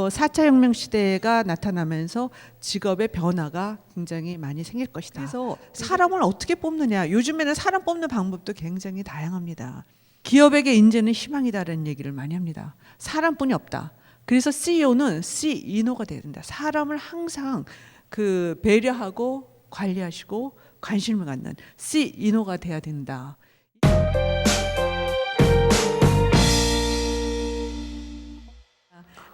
4차 혁명 시대가 나타나면서 직업의 변화가 굉장히 많이 생길 것이다. 그래서 사람을 어떻게 뽑느냐. 요즘에는 사람 뽑는 방법도 굉장히 다양합니다. 기업에게 인재는 희망이다라는 얘기를 많이 합니다. 사람뿐이 없다. 그래서 CEO는 CINO가 돼야 된다. 사람을 항상 그 배려하고 관리하시고 관심을 갖는 CINO가 돼야 된다.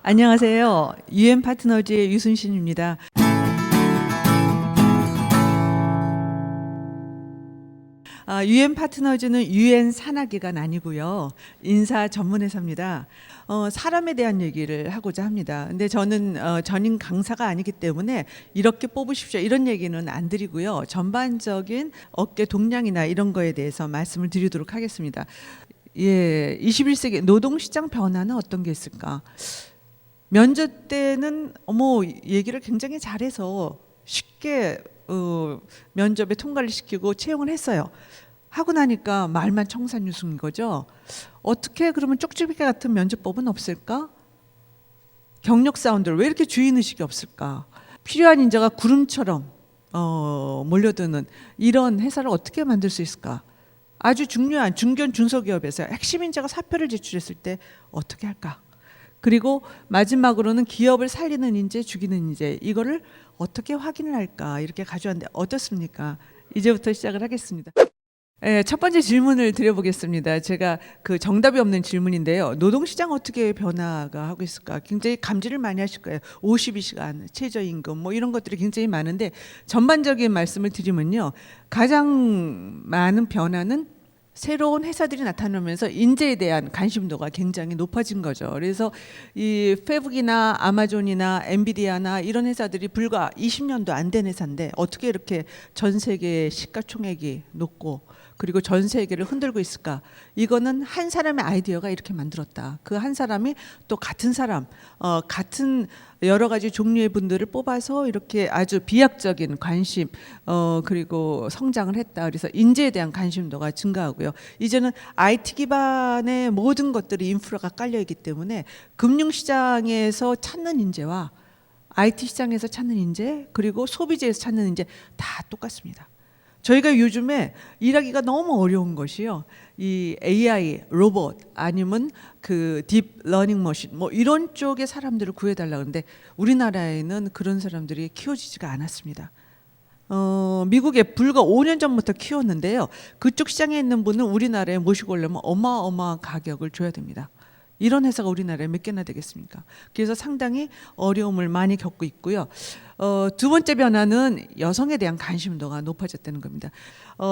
안녕하세요. UN 파트너즈의 유순신입니다. UN 파트너즈는 UN 산하기관 아니고요. 인사 전문회사입니다. 사람에 대한 얘기를 하고자 합니다. 근데 저는 전임 강사가 아니기 때문에 이렇게 뽑으십시오 이런 얘기는 안 드리고요. 전반적인 업계 동향이나 이런 거에 대해서 말씀을 드리도록 하겠습니다. 예, 21세기 노동시장 변화는 어떤 게 있을까? 면접 때는 얘기를 굉장히 잘해서 쉽게 면접에 통과를 시키고 채용을 했어요. 하고 나니까 말만 청산유수인 거죠. 어떻게 그러면 쪽집게 같은 면접법은 없을까? 경력 사운드를 왜 이렇게 주인의식이 없을까? 필요한 인재가 구름처럼 몰려드는 이런 회사를 어떻게 만들 수 있을까? 아주 중요한 중견 중소기업에서 핵심 인재가 사표를 제출했을 때 어떻게 할까? 그리고 마지막으로는 기업을 살리는 인재, 죽이는 인재 이거를 어떻게 확인을 할까 이렇게 가져왔는데 어떻습니까? 이제부터 시작을 하겠습니다. 네, 첫 번째 질문을 드려보겠습니다. 제가 그 정답이 없는 질문인데요. 노동시장 어떻게 변화가 하고 있을까? 굉장히 감지를 많이 하실 거예요. 52시간, 최저임금 뭐 이런 것들이 굉장히 많은데 전반적인 말씀을 드리면요. 가장 많은 변화는 새로운 회사들이 나타나면서 인재에 대한 관심도가 굉장히 높아진 거죠. 그래서 이 페북이나 아마존이나 엔비디아나 이런 회사들이 불과 20년도 안 된 회사인데 어떻게 이렇게 전 세계 시가총액이 높고 그리고 전 세계를 흔들고 있을까? 이거는 한 사람의 아이디어가 이렇게 만들었다. 그 한 사람이 또 같은 사람, 같은 여러 가지 종류의 분들을 뽑아서 이렇게 아주 비약적인 관심, 그리고 성장을 했다. 그래서 인재에 대한 관심도가 증가하고요. 이제는 IT 기반의 모든 것들이 인프라가 깔려 있기 때문에 금융시장에서 찾는 인재와 IT 시장에서 찾는 인재, 그리고 소비재에서 찾는 인재 다 똑같습니다. 저희가 요즘에 일하기가 너무 어려운 것이요. 이 AI, 로봇 아니면 그 딥 러닝 머신 뭐 이런 쪽의 사람들을 구해달라 그러는데 우리나라에는 그런 사람들이 키워지지가 않았습니다. 미국에 불과 5년 전부터 키웠는데요. 그쪽 시장에 있는 분은 우리나라에 모시고 오려면 어마어마한 가격을 줘야 됩니다. 이런 회사가 우리나라에 몇 개나 되겠습니까? 그래서 상당히 어려움을 많이 겪고 있고요. 두 번째 변화는 여성에 대한 관심도가 높아졌다는 겁니다.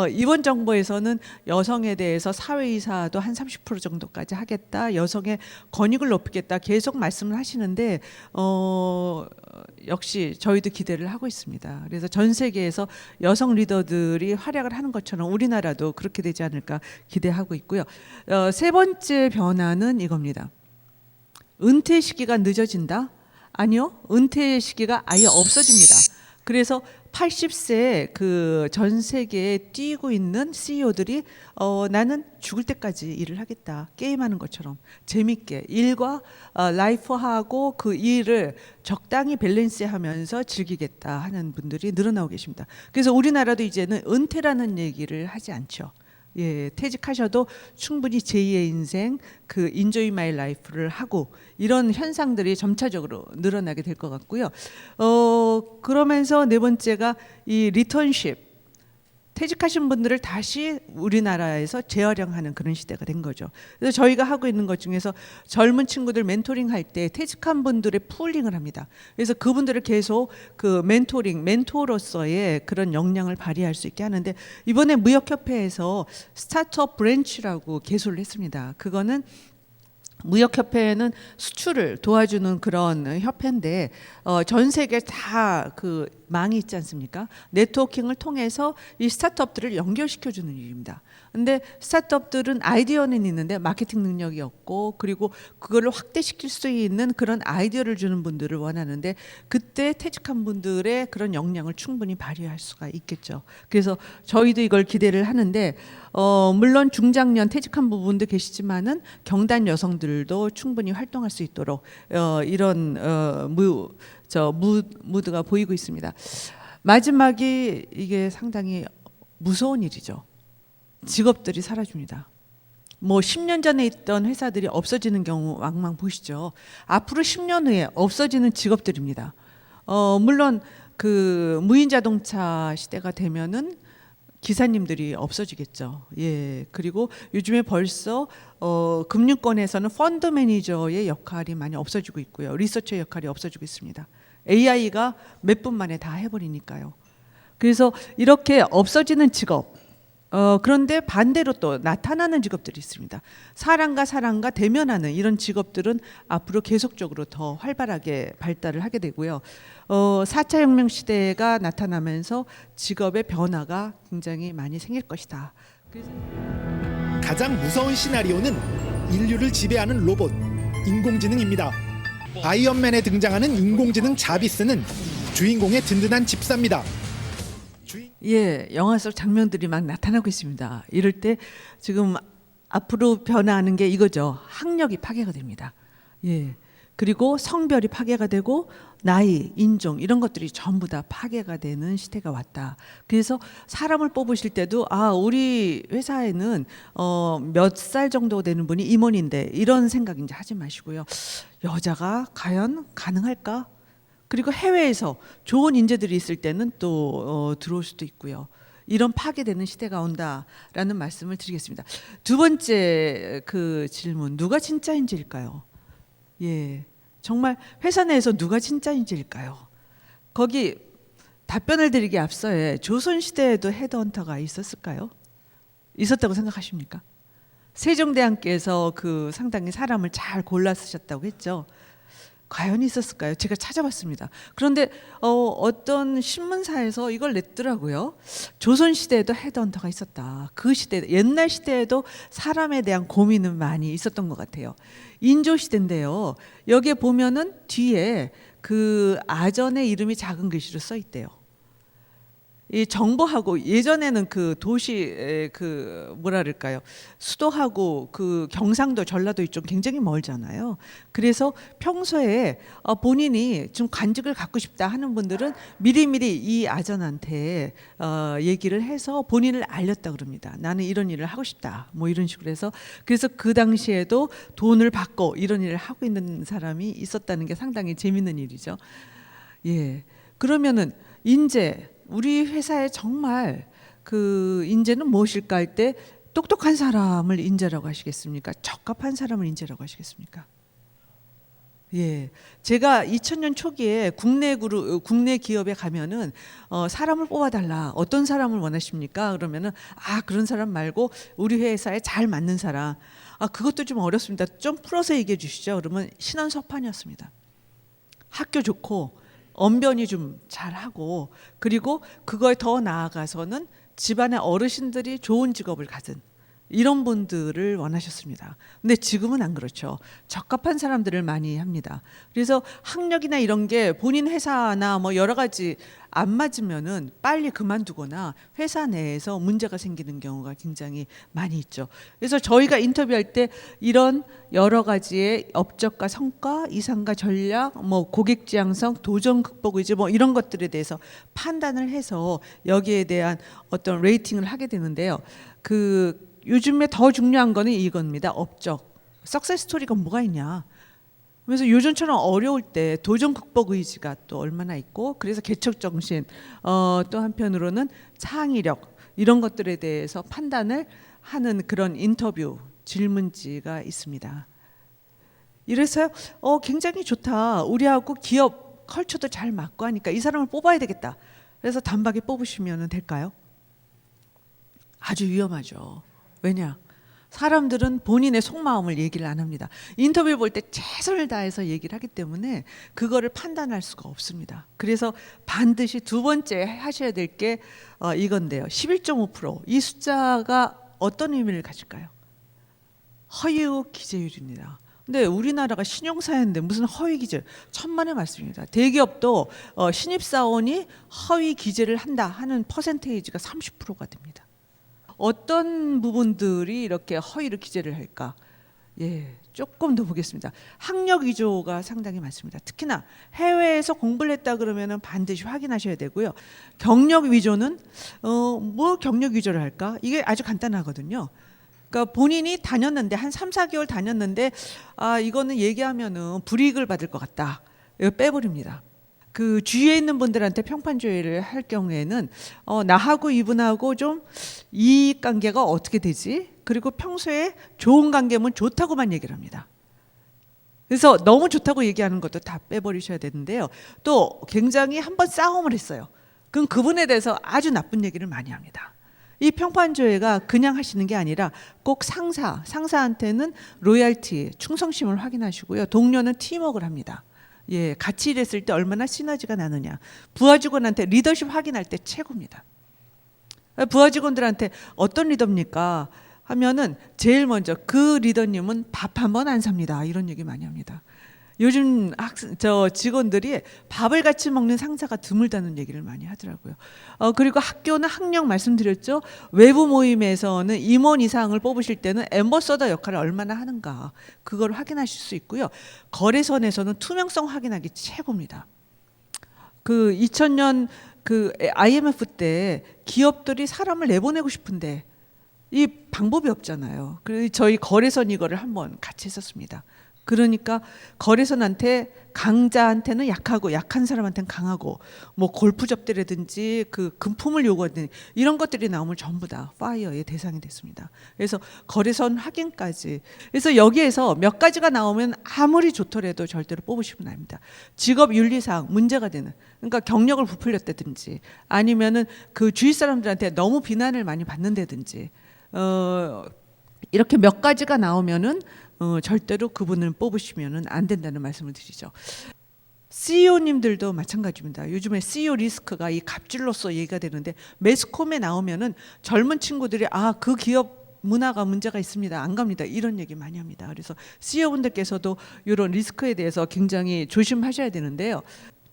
이번 정부에서는 여성에 대해서 사회이사도 한 30% 정도까지 하겠다. 여성의 권익을 높이겠다. 계속 말씀을 하시는데 역시 저희도 기대를 하고 있습니다. 그래서 전 세계에서 여성 리더들이 활약을 하는 것처럼 우리나라도 그렇게 되지 않을까 기대하고 있고요. 세 번째 변화는 이겁니다. 은퇴 시기가 늦어진다? 아니요. 은퇴 시기가 아예 없어집니다. 그래서 80세 그 전 세계에 뛰고 있는 CEO들이 나는 죽을 때까지 일을 하겠다. 게임하는 것처럼 재밌게 일과 라이프하고 그 일을 적당히 밸런스하면서 즐기겠다 하는 분들이 늘어나고 계십니다. 그래서 우리나라도 이제는 은퇴라는 얘기를 하지 않죠. 예, 퇴직하셔도 충분히 제2의 인생, 그 인조이 마이 라이프를 하고 이런 현상들이 점차적으로 늘어나게 될 것 같고요. 그러면서 네 번째가 이 리턴십. 퇴직하신 분들을 다시 우리나라에서 재활용하는 그런 시대가 된 거죠. 그래서 저희가 하고 있는 것 중에서 젊은 친구들 멘토링 할 때 퇴직한 분들의 풀링을 합니다. 그래서 그분들을 계속 그 멘토로서의 그런 역량을 발휘할 수 있게 하는데 이번에 무역협회에서 스타트업 브랜치라고 개소를 했습니다. 그거는 무역협회는 수출을 도와주는 그런 협회인데 전 세계 다 그 망이 있지 않습니까? 네트워킹을 통해서 이 스타트업들을 연결시켜주는 일입니다. 근데 스타트업들은 아이디어는 있는데 마케팅 능력이 없고, 그리고 그거를 확대시킬 수 있는 그런 아이디어를 주는 분들을 원하는데, 그때 퇴직한 분들의 그런 역량을 충분히 발휘할 수가 있겠죠. 그래서 저희도 이걸 기대를 하는데, 물론 중장년 퇴직한 부분도 계시지만은 경단 여성들도 충분히 활동할 수 있도록 이런 무드가 보이고 있습니다. 마지막이 이게 상당히 무서운 일이죠. 직업들이 사라집니다. 뭐 10년 전에 있던 회사들이 없어지는 경우 왕왕 보시죠. 앞으로 10년 후에 없어지는 직업들입니다. 물론 그 무인 자동차 시대가 되면은 기사님들이 없어지겠죠. 예. 그리고 요즘에 벌써 금융권에서는 펀드 매니저의 역할이 많이 없어지고 있고요. 리서처의 역할이 없어지고 있습니다. AI가 몇 분 만에 다 해버리니까요. 그래서 이렇게 없어지는 직업, 그런데 반대로 또 나타나는 직업들이 있습니다. 사람과 대면하는 이런 직업들은 앞으로 계속적으로 더 활발하게 발달을 하게 되고요. 4차 혁명 시대가 나타나면서 직업의 변화가 굉장히 많이 생길 것이다. 그래서 가장 무서운 시나리오는 인류를 지배하는 로봇, 인공지능입니다. 아이언맨에 등장하는 인공지능 자비스는 주인공의 든든한 집사입니다. 예, 영화 속 장면들이 막 나타나고 있습니다. 이럴 때 지금 앞으로 변화하는 게 이거죠. 학력이 파괴가 됩니다. 예. 그리고 성별이 파괴가 되고 나이, 인종 이런 것들이 전부 다 파괴가 되는 시대가 왔다. 그래서 사람을 뽑으실 때도 우리 회사에는 몇 살 정도 되는 분이 임원인데 이런 생각 이제 하지 마시고요. 여자가 과연 가능할까? 그리고 해외에서 좋은 인재들이 있을 때는 또 들어올 수도 있고요. 이런 파괴되는 시대가 온다라는 말씀을 드리겠습니다. 두 번째 그 질문, 누가 진짜인지일까요? 예, 정말 회사 내에서 누가 진짜인지일까요? 거기 답변을 드리기 앞서에 조선시대에도 헤드헌터가 있었을까요? 있었다고 생각하십니까? 세종대왕께서 그 상당히 사람을 잘 골라 쓰셨다고 했죠. 과연 있었을까요? 제가 찾아봤습니다. 그런데 어떤 신문사에서 이걸 냈더라고요. 조선시대에도 헤드헌터가 있었다. 그 시대, 옛날 시대에도 사람에 대한 고민은 많이 있었던 것 같아요. 인조시대인데요. 여기에 보면은 뒤에 그 아전의 이름이 작은 글씨로 써 있대요. 이 정보하고 예전에는 그 도시 그 뭐라 그럴까요? 수도하고 그 경상도 전라도 이쪽 굉장히 멀잖아요. 그래서 평소에 본인이 좀 관직을 갖고 싶다 하는 분들은 미리미리 이 아전한테 얘기를 해서 본인을 알렸다 그럽니다. 나는 이런 일을 하고 싶다. 뭐 이런 식으로 해서 그래서 그 당시에도 돈을 받고 이런 일을 하고 있는 사람이 있었다는 게 상당히 재밌는 일이죠. 예. 그러면은 인재 우리 회사에 정말 그 인재는 무엇일까 할 때 똑똑한 사람을 인재라고 하시겠습니까? 적합한 사람을 인재라고 하시겠습니까? 예, 제가 2000년 초기에 국내 기업에 가면은 사람을 뽑아달라. 어떤 사람을 원하십니까? 그러면은 그런 사람 말고 우리 회사에 잘 맞는 사람. 그것도 좀 어렵습니다. 좀 풀어서 얘기해 주시죠. 그러면 신원서판이었습니다. 학교 좋고 언변이 좀 잘하고 그리고 그거에 더 나아가서는 집안의 어르신들이 좋은 직업을 가진 이런 분들을 원하셨습니다. 근데 지금은 안 그렇죠. 적합한 사람들을 많이 합니다. 그래서 학력이나 이런 게 본인 회사나 뭐 여러 가지 안 맞으면은 빨리 그만두거나 회사 내에서 문제가 생기는 경우가 굉장히 많이 있죠. 그래서 저희가 인터뷰할 때 이런 여러 가지의 업적과 성과, 이상과 전략, 뭐 고객 지향성, 도전 극복 의지 뭐 이런 것들에 대해서 판단을 해서 여기에 대한 어떤 레이팅을 하게 되는데요. 요즘에 더 중요한 거는 이겁니다. 업적. 석세스 스토리가 뭐가 있냐. 그래서 요즘처럼 어려울 때 도전 극복 의지가 또 얼마나 있고 그래서 개척 정신 또 한편으로는 창의력 이런 것들에 대해서 판단을 하는 그런 인터뷰 질문지가 있습니다. 이래서 굉장히 좋다. 우리하고 기업 컬처도 잘 맞고 하니까 이 사람을 뽑아야 되겠다. 그래서 단박에 뽑으시면 될까요? 아주 위험하죠. 왜냐? 사람들은 본인의 속마음을 얘기를 안 합니다. 인터뷰 볼 때 최선을 다해서 얘기를 하기 때문에 그거를 판단할 수가 없습니다. 그래서 반드시 두 번째 하셔야 될 게 이건데요. 11.5%. 이 숫자가 어떤 의미를 가질까요? 허위 기재율입니다. 근데 우리나라가 신용사회인데 무슨 허위 기재? 천만의 말씀입니다. 대기업도 신입사원이 허위 기재를 한다 하는 퍼센테이지가 30%가 됩니다. 어떤 부분들이 이렇게 허위를 기재를 할까? 예, 조금 더 보겠습니다. 학력 위조가 상당히 많습니다. 특히나 해외에서 공부를 했다 그러면은 반드시 확인하셔야 되고요. 경력 위조는 뭐 경력 위조를 할까? 이게 아주 간단하거든요. 그러니까 본인이 다녔는데 한 3, 4개월 다녔는데 이거는 얘기하면은 불이익을 받을 것 같다. 이거 빼버립니다. 그 주위에 있는 분들한테 평판 조회를 할 경우에는 나하고 이분하고 좀 이익 관계가 어떻게 되지? 그리고 평소에 좋은 관계면 좋다고만 얘기를 합니다. 그래서 너무 좋다고 얘기하는 것도 다 빼버리셔야 되는데요. 또 굉장히 한번 싸움을 했어요. 그럼 그분에 대해서 아주 나쁜 얘기를 많이 합니다. 이 평판 조회가 그냥 하시는 게 아니라 꼭 상사한테는 로열티, 충성심을 확인하시고요. 동료는 팀워크를 합니다. 예, 같이 일했을 때 얼마나 시너지가 나느냐. 부하 직원한테 리더십 확인할 때 최고입니다. 부하 직원들한테 어떤 리더입니까? 하면은 제일 먼저 그 리더님은 밥 한 번 안 삽니다. 이런 얘기 많이 합니다. 요즘 직원들이 밥을 같이 먹는 상사가 드물다는 얘기를 많이 하더라고요. 그리고 학교는 학력 말씀드렸죠. 외부 모임에서는 임원 이상을 뽑으실 때는 앰버서더 역할을 얼마나 하는가 그걸 확인하실 수 있고요. 거래선에서는 투명성 확인하기 최고입니다. 그 2000년 그 IMF 때 기업들이 사람을 내보내고 싶은데 이 방법이 없잖아요. 그래서 저희 거래선 이거를 한번 같이 했었습니다. 그러니까 거래선한테 강자한테는 약하고 약한 사람한테는 강하고 뭐 골프 접대라든지 그 금품을 요구하는 이런 것들이 나오면 전부 다 파이어의 대상이 됐습니다. 그래서 거래선 확인까지. 그래서 여기에서 몇 가지가 나오면 아무리 좋더라도 절대로 뽑으시면 안 됩니다. 직업 윤리상 문제가 되는, 그러니까 경력을 부풀렸다든지 아니면은 그 주위 사람들한테 너무 비난을 많이 받는다든지 이렇게 몇 가지가 나오면은 절대로 그분을 뽑으시면은 안 된다는 말씀을 드리죠. CEO님들도 마찬가지입니다. 요즘에 CEO 리스크가 이 갑질로서 얘기가 되는데 매스컴에 나오면은 젊은 친구들이 그 기업 문화가 문제가 있습니다. 안 갑니다. 이런 얘기 많이 합니다. 그래서 CEO분들께서도 이런 리스크에 대해서 굉장히 조심하셔야 되는데요.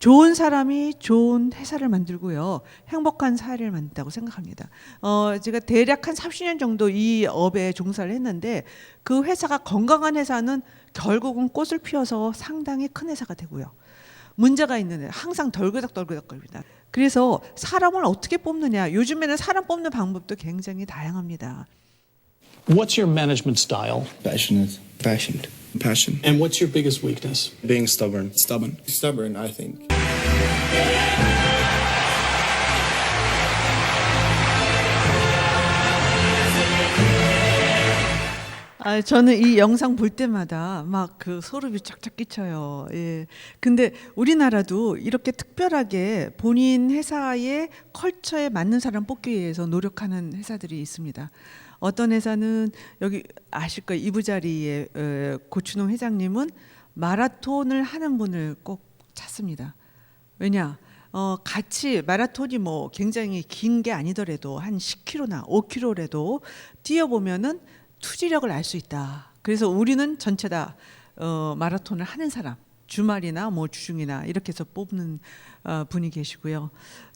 좋은 사람이 좋은 회사를 만들고요. 행복한 사회를 만든다고 생각합니다. 제가 대략 한 30년 정도 이 업에 종사를 했는데 그 회사가 건강한 회사는 결국은 꽃을 피워서 상당히 큰 회사가 되고요. 문제가 있는 애 항상 덜그덕덜그덕거립니다. 그래서 사람을 어떻게 뽑느냐. 요즘에는 사람 뽑는 방법도 굉장히 다양합니다. What's your management style? Passionate. Passion. And what's your biggest weakness? Being stubborn. Stubborn, I think. 저는 이 영상 볼 때마다 막 그 소름이 쫙쫙 끼쳐요. 예. 근데 우리나라도 이렇게 특별하게 본인 회사의 컬처에 맞는 사람 뽑기 위해서 노력하는 회사들이 있습니다. 어떤 회사는 여기 아실 거예요. 이부자리의 고춘홍 회장님은 마라톤을 하는 분을 꼭 찾습니다. 왜냐? 같이 마라톤이 뭐 굉장히 긴 게 아니더라도 한 10km나 5km라도 뛰어보면은 투지력을 알 수 있다. 그래서 우리는 전체 다 마라톤을 하는 사람, 주말이나 뭐 주중이나 이렇게 해서 뽑는 분이 계시고요.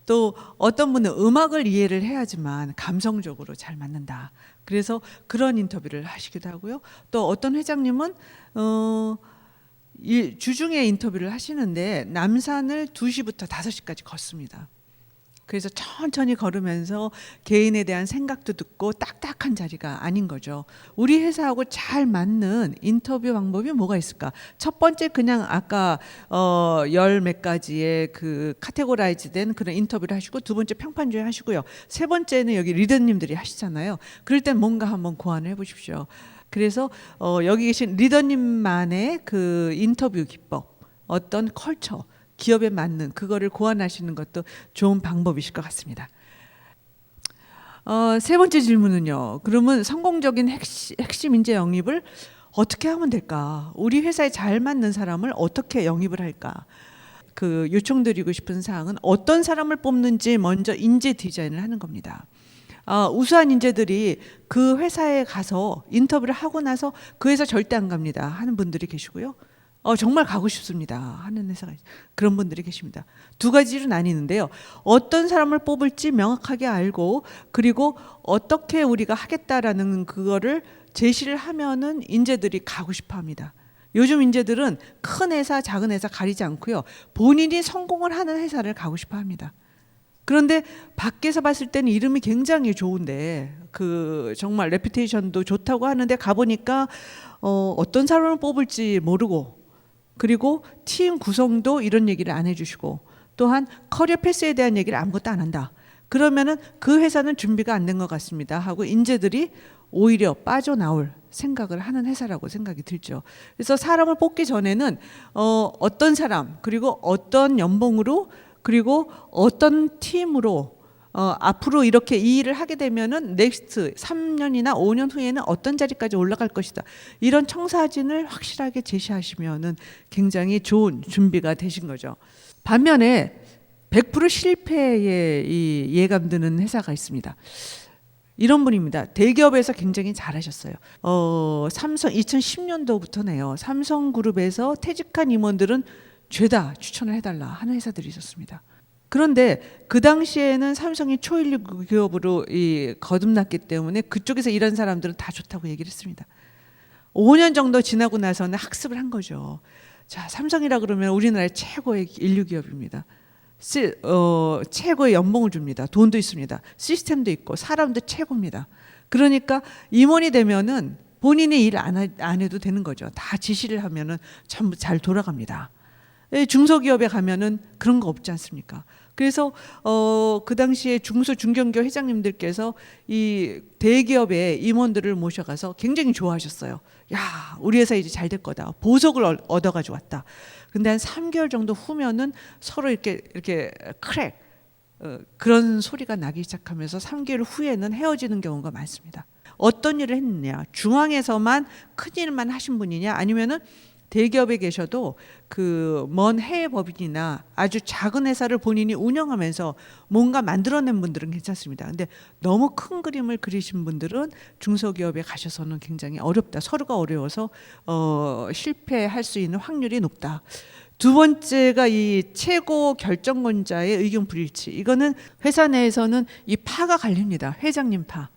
또 어떤 분은 음악을 이해를 해야지만 감성적으로 잘 맞는다. 그래서 그런 인터뷰를 하시기도 하고요. 또 어떤 회장님은 주중에 인터뷰를 하시는데 남산을 2시부터 5시까지 걷습니다. 그래서 천천히 걸으면서 개인에 대한 생각도 듣고 딱딱한 자리가 아닌 거죠. 우리 회사하고 잘 맞는 인터뷰 방법이 뭐가 있을까? 첫 번째 그냥 아까 열 몇 가지의 그 카테고라이즈된 그런 인터뷰를 하시고 두 번째 평판조회 하시고요. 세 번째는 여기 리더님들이 하시잖아요. 그럴 땐 뭔가 한번 고안을 해보십시오. 그래서 여기 계신 리더님만의 그 인터뷰 기법, 어떤 컬처, 기업에 맞는 그거를 고안하시는 것도 좋은 방법이실 것 같습니다. 세 번째 질문은요. 그러면 성공적인 핵심 인재 영입을 어떻게 하면 될까? 우리 회사에 잘 맞는 사람을 어떻게 영입을 할까? 그 요청드리고 싶은 사항은 어떤 사람을 뽑는지 먼저 인재 디자인을 하는 겁니다. 우수한 인재들이 그 회사에 가서 인터뷰를 하고 나서 그 회사 절대 안 갑니다 하는 분들이 계시고요. 정말 가고 싶습니다 하는 회사가 그런 분들이 계십니다. 두 가지로 나뉘는데요. 어떤 사람을 뽑을지 명확하게 알고 그리고 어떻게 우리가 하겠다라는 그거를 제시를 하면은 인재들이 가고 싶어 합니다. 요즘 인재들은 큰 회사, 작은 회사 가리지 않고요. 본인이 성공을 하는 회사를 가고 싶어 합니다. 그런데 밖에서 봤을 때는 이름이 굉장히 좋은데 그 정말 레퓨테이션도 좋다고 하는데 가보니까 어떤 사람을 뽑을지 모르고 그리고 팀 구성도 이런 얘기를 안 해주시고 또한 커리어 패스에 대한 얘기를 아무것도 안 한다. 그러면은 그 회사는 준비가 안 된 것 같습니다 하고 인재들이 오히려 빠져나올 생각을 하는 회사라고 생각이 들죠. 그래서 사람을 뽑기 전에는 어떤 사람 그리고 어떤 연봉으로 그리고 어떤 팀으로 앞으로 이렇게 이 일을 하게 되면은 넥스트 3년이나 5년 후에는 어떤 자리까지 올라갈 것이다. 이런 청사진을 확실하게 제시하시면은 굉장히 좋은 준비가 되신 거죠. 반면에 100% 실패에 이 예감드는 회사가 있습니다. 이런 분입니다. 대기업에서 굉장히 잘하셨어요. 삼성 2010년도부터네요. 삼성그룹에서 퇴직한 임원들은 죄다 추천을 해달라 하는 회사들이 있었습니다. 그런데 그 당시에는 삼성이 초일류 기업으로 거듭났기 때문에 그쪽에서 일한 사람들은 다 좋다고 얘기를 했습니다. 5년 정도 지나고 나서는 학습을 한 거죠. 자, 삼성이라 그러면 우리나라의 최고의 인류 기업입니다. 최고의 연봉을 줍니다. 돈도 있습니다. 시스템도 있고 사람도 최고입니다. 그러니까 임원이 되면은 본인이 일 안 해도 되는 거죠. 다 지시를 하면은 전부 잘 돌아갑니다. 중소기업에 가면은 그런 거 없지 않습니까? 그래서 그 당시에 중소중견기업 회장님들께서 이 대기업의 임원들을 모셔가서 굉장히 좋아하셨어요. 야, 우리 회사 이제 잘 될 거다. 보석을 얻어가지고 왔다. 근데 한 3개월 정도 후면은 서로 이렇게 크랙 그런 소리가 나기 시작하면서 3개월 후에는 헤어지는 경우가 많습니다. 어떤 일을 했느냐? 중앙에서만 큰 일만 하신 분이냐? 아니면은 대기업에 계셔도 그 먼 해외 법인이나 아주 작은 회사를 본인이 운영하면서 뭔가 만들어낸 분들은 괜찮습니다. 근데 너무 큰 그림을 그리신 분들은 중소기업에 가셔서는 굉장히 어렵다. 서로가 어려워서 실패할 수 있는 확률이 높다. 두 번째가 이 최고 결정권자의 의견 불일치. 이거는 회사 내에서는 이 파가 갈립니다. 회장님 파,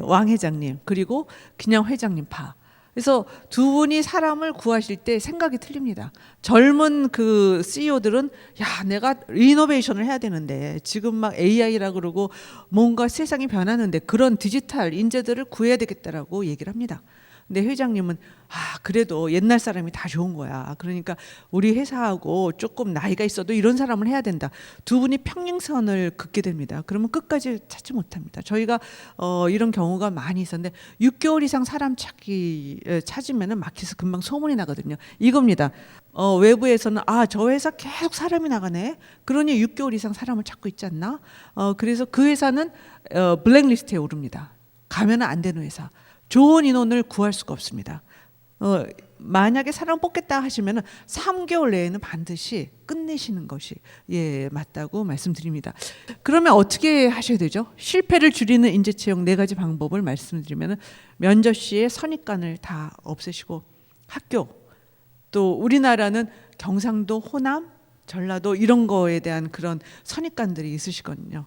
왕 회장님 그리고 그냥 회장님 파. 그래서 두 분이 사람을 구하실 때 생각이 틀립니다. 젊은 그 CEO들은 야, 내가 리노베이션을 해야 되는데 지금 막 AI라 그러고 뭔가 세상이 변하는데 그런 디지털 인재들을 구해야 되겠다라고 얘기를 합니다. 근데 회장님은 그래도 옛날 사람이 다 좋은 거야. 그러니까 우리 회사하고 조금 나이가 있어도 이런 사람을 해야 된다. 두 분이 평행선을 긋게 됩니다. 그러면 끝까지 찾지 못합니다. 저희가 이런 경우가 많이 있었는데 6개월 이상 사람 찾으면은 마켓에서 금방 소문이 나거든요. 이겁니다. 외부에서는 저 회사 계속 사람이 나가네. 그러니 6개월 이상 사람을 찾고 있지 않나? 그래서 그 회사는 블랙리스트에 오릅니다. 가면 안 되는 회사. 좋은 인원을 구할 수가 없습니다. 만약에 사람 뽑겠다 하시면은 3개월 내에는 반드시 끝내시는 것이 맞다고 말씀드립니다. 그러면 어떻게 하셔야 되죠? 실패를 줄이는 인재 채용 4가지 방법을 말씀드리면은 면접 시에 선입관을 다 없애시고 학교 또 우리나라는 경상도, 호남, 전라도 이런 거에 대한 그런 선입관들이 있으시거든요.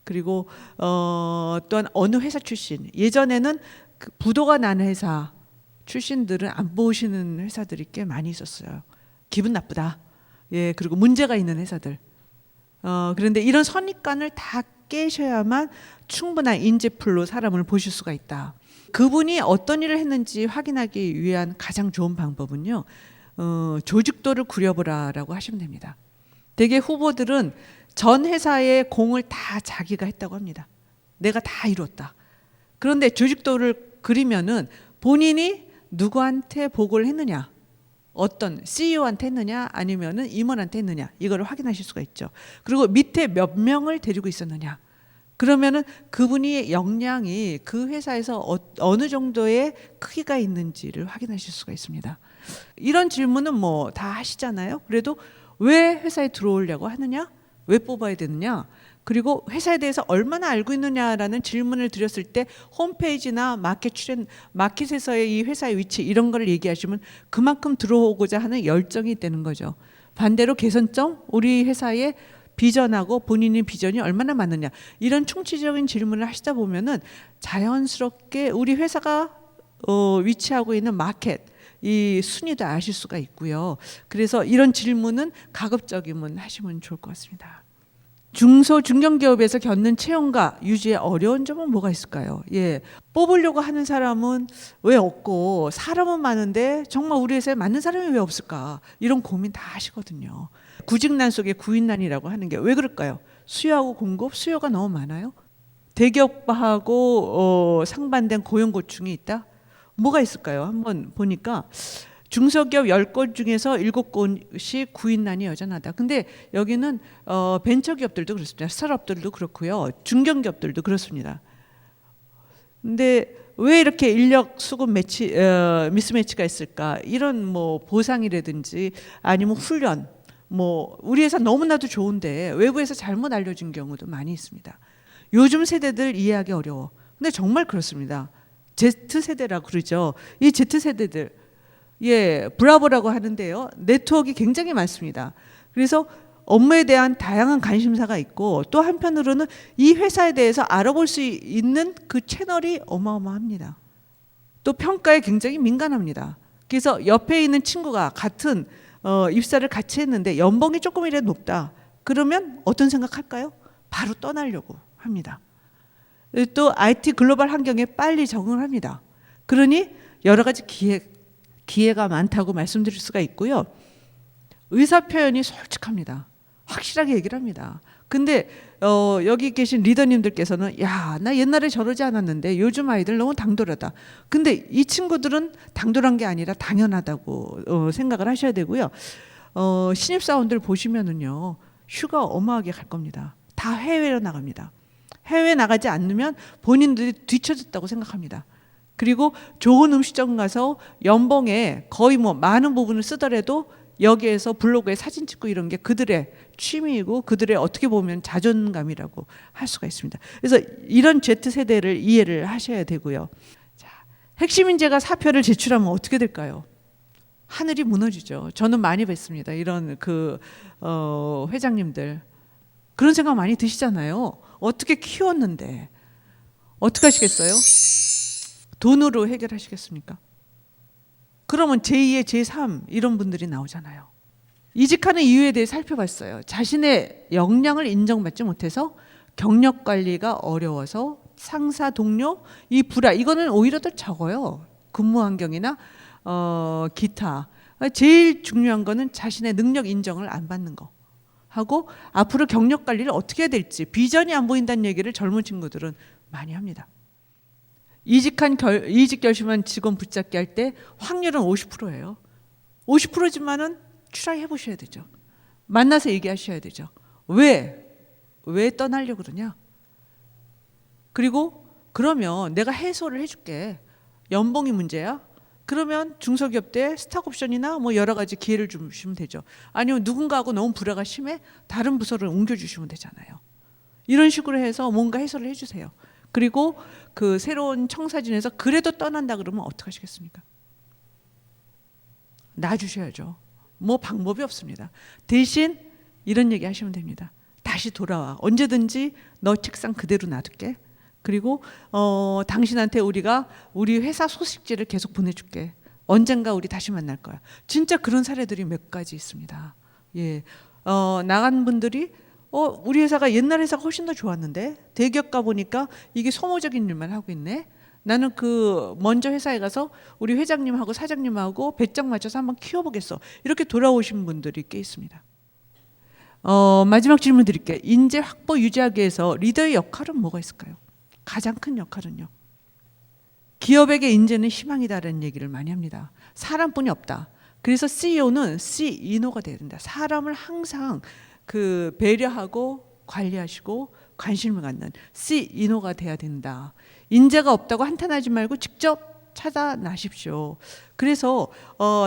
그리고 또한 어느 회사 출신 예전에는 그 부도가 난 회사 출신들은 안 보시는 회사들이 꽤 많이 있었어요. 기분 나쁘다. 그리고 문제가 있는 회사들. 그런데 이런 선입관을 다 깨셔야만 충분한 인재풀로 사람을 보실 수가 있다. 그분이 어떤 일을 했는지 확인하기 위한 가장 좋은 방법은요. 조직도를 구려보라라고 하시면 됩니다. 대개 후보들은 전 회사의 공을 다 자기가 했다고 합니다. 내가 다 이뤘다. 그런데 조직도를 그리면은 본인이 누구한테 보고를 했느냐, 어떤 CEO한테 했느냐, 아니면은 임원한테 했느냐, 이거를 확인하실 수가 있죠. 그리고 밑에 몇 명을 데리고 있었느냐, 그러면은 그분이 역량이 그 회사에서 어느 정도의 크기가 있는지를 확인하실 수가 있습니다. 이런 질문은 뭐 다 하시잖아요. 그래도 왜 회사에 들어오려고 하느냐? 왜 뽑아야 되느냐? 그리고 회사에 대해서 얼마나 알고 있느냐라는 질문을 드렸을 때 홈페이지나 마켓에서의 이 회사의 위치 이런 걸 얘기하시면 그만큼 들어오고자 하는 열정이 있다는 거죠. 반대로 개선점, 우리 회사의 비전하고 본인의 비전이 얼마나 맞느냐 이런 총체적인 질문을 하시다 보면은 자연스럽게 우리 회사가 위치하고 있는 마켓 이 순위도 아실 수가 있고요. 그래서 이런 질문은 가급적이면 하시면 좋을 것 같습니다. 중소 중견기업에서 겪는 채용과 유지의 어려운 점은 뭐가 있을까요? 예, 뽑으려고 하는 사람은 왜 없고 사람은 많은데 정말 우리 회사에 맞는 사람이 왜 없을까? 이런 고민 다 하시거든요. 구직난 속에 구인난이라고 하는 게 왜 그럴까요? 수요하고 공급, 수요가 너무 많아요. 대기업하고 상반된 고용 고충이 있다? 뭐가 있을까요? 한번 보니까 중소기업 10곳 중에서 7곳이 구인난이 여전하다. 근데 여기는 벤처기업들도 그렇습니다. 스타트업들도 그렇고요. 중견기업들도 그렇습니다. 근데 왜 이렇게 인력 수급 미스매치가 있을까? 이런 뭐 보상이라든지 아니면 훈련, 뭐 우리 회사 너무나도 좋은데 외부에서 잘못 알려진 경우도 많이 있습니다. 요즘 세대들 이해하기 어려워. 근데 정말 그렇습니다. Z세대라고 그러죠. 이 Z세대들 예, 브라보라고 하는데요. 네트워크가 굉장히 많습니다. 그래서 업무에 대한 다양한 관심사가 있고 또 한편으로는 이 회사에 대해서 알아볼 수 있는 그 채널이 어마어마합니다. 또 평가에 굉장히 민감합니다. 그래서 옆에 있는 친구가 같은 입사를 같이 했는데 연봉이 조금이라도 높다. 그러면 어떤 생각할까요? 바로 떠나려고 합니다. 또 IT 글로벌 환경에 빨리 적응을 합니다. 그러니 여러 가지 기회가 많다고 말씀드릴 수가 있고요. 의사 표현이 솔직합니다. 확실하게 얘기를 합니다. 근데 여기 계신 리더님들께서는 야, 나 옛날에 저러지 않았는데 요즘 아이들 너무 당돌하다. 근데 이 친구들은 당돌한 게 아니라 당연하다고 생각을 하셔야 되고요. 신입사원들 보시면은요. 휴가 어마하게 갈 겁니다. 다 해외로 나갑니다. 해외 나가지 않으면 본인들이 뒤처졌다고 생각합니다. 그리고 좋은 음식점 가서 연봉에 거의 뭐 많은 부분을 쓰더라도 여기에서 블로그에 사진 찍고 이런 게 그들의 취미이고 그들의 어떻게 보면 자존감이라고 할 수가 있습니다. 그래서 이런 Z세대를 이해를 하셔야 되고요. 자, 핵심 인재가 사표를 제출하면 어떻게 될까요? 하늘이 무너지죠. 저는 많이 뵀습니다. 이런 회장님들. 그런 생각 많이 드시잖아요. 어떻게 키웠는데 어떻게 하시겠어요? 돈으로 해결하시겠습니까? 그러면 제2의 제3 이런 분들이 나오잖아요. 이직하는 이유에 대해 살펴봤어요. 자신의 역량을 인정받지 못해서 경력 관리가 어려워서 상사 동료 이 불화 이거는 오히려 더 적어요. 근무 환경이나 기타. 제일 중요한 거는 자신의 능력 인정을 안 받는 거. 하고 앞으로 경력 관리를 어떻게 해야 될지 비전이 안 보인다는 얘기를 젊은 친구들은 많이 합니다. 이직 결심한 직원 붙잡기 할 때 확률은 50%예요. 50%지만은 트라이 해보셔야 되죠. 만나서 얘기하셔야 되죠. 왜 떠나려고 그러냐? 그리고 그러면 내가 해소를 해줄게. 연봉이 문제야? 그러면 중소기업 때 스탁옵션이나 뭐 여러 가지 기회를 주시면 되죠. 아니면 누군가하고 너무 불화가 심해? 다른 부서를 옮겨주시면 되잖아요. 이런 식으로 해서 뭔가 해소를 해주세요. 그리고 그 새로운 청사진에서 그래도 떠난다 그러면 어떻게 하시겠습니까? 놔주셔야죠. 뭐 방법이 없습니다. 대신 이런 얘기 하시면 됩니다. 다시 돌아와. 언제든지 너 책상 그대로 놔둘게. 그리고 당신한테 우리 회사 소식지를 계속 보내줄게. 언젠가 우리 다시 만날 거야. 진짜 그런 사례들이 몇 가지 있습니다. 예, 나간 분들이 우리 회사가 옛날 회사가 훨씬 더 좋았는데 대기업 가 보니까 이게 소모적인 일만 하고 있네. 나는 먼저 회사에 가서 우리 회장님하고 사장님하고 배짱 맞춰서 한번 키워보겠어. 이렇게 돌아오신 분들이 꽤 있습니다. 마지막 질문 드릴게요. 인재 확보 유지하기 위해서 리더의 역할은 뭐가 있을까요? 가장 큰 역할은요. 기업에게 인재는 희망이다라는 얘기를 많이 합니다. 사람뿐이 없다. 그래서 CEO는 CEO가 돼야 된다. 사람을 항상 배려하고 관리하시고 관심을 갖는 C 인호가 돼야 된다. 인재가 없다고 한탄하지 말고 직접 찾아나십시오. 그래서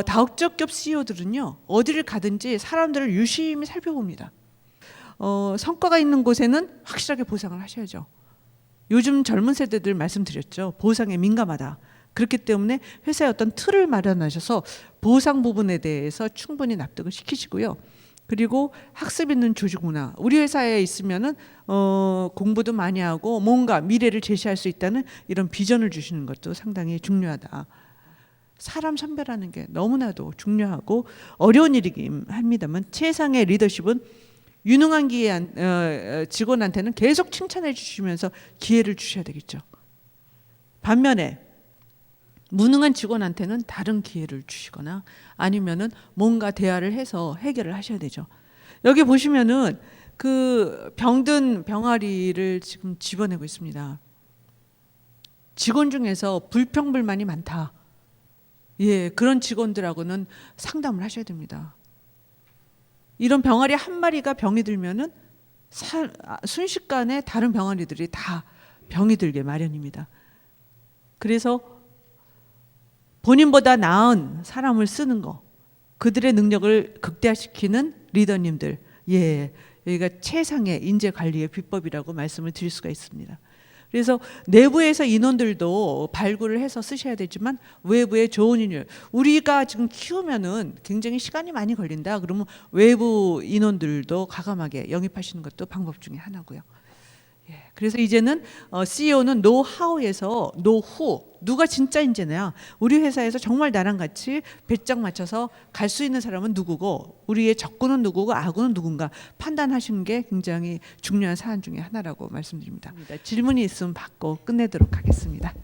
다국적 CEO들은요 어디를 가든지 사람들을 유심히 살펴봅니다. 성과가 있는 곳에는 확실하게 보상을 하셔야죠. 요즘 젊은 세대들 말씀드렸죠. 보상에 민감하다. 그렇기 때문에 회사에 어떤 틀을 마련하셔서 보상 부분에 대해서 충분히 납득을 시키시고요. 그리고 학습 있는 조직 문화. 우리 회사에 있으면은 공부도 많이 하고 뭔가 미래를 제시할 수 있다는 이런 비전을 주시는 것도 상당히 중요하다. 사람 선별하는 게 너무나도 중요하고 어려운 일이긴 합니다만 최상의 리더십은 유능한 직원한테는 계속 칭찬해 주시면서 기회를 주셔야 되겠죠. 반면에 무능한 직원한테는 다른 기회를 주시거나 아니면은 뭔가 대화를 해서 해결을 하셔야 되죠. 여기 보시면은 그 병든 병아리를 지금 집어내고 있습니다. 직원 중에서 불평불만이 많다. 예, 그런 직원들하고는 상담을 하셔야 됩니다. 이런 병아리 한 마리가 병이 들면은 순식간에 다른 병아리들이 다 병이 들게 마련입니다. 그래서 본인보다 나은 사람을 쓰는 거, 그들의 능력을 극대화시키는 리더님들, 예, 여기가 최상의 인재 관리의 비법이라고 말씀을 드릴 수가 있습니다. 그래서 내부에서 인원들도 발굴을 해서 쓰셔야 되지만 외부의 좋은 인율, 우리가 지금 키우면은 굉장히 시간이 많이 걸린다. 그러면 외부 인원들도 과감하게 영입하시는 것도 방법 중에 하나고요. 예, 그래서 이제는 CEO는 노하우에서 노후, 누가 진짜 인재냐, 우리 회사에서 정말 나랑 같이 배짱 맞춰서 갈 수 있는 사람은 누구고 우리의 적군은 누구고 아군은 누군가 판단하시는 게 굉장히 중요한 사안 중에 하나라고 말씀드립니다. 질문이 있으면 받고 끝내도록 하겠습니다.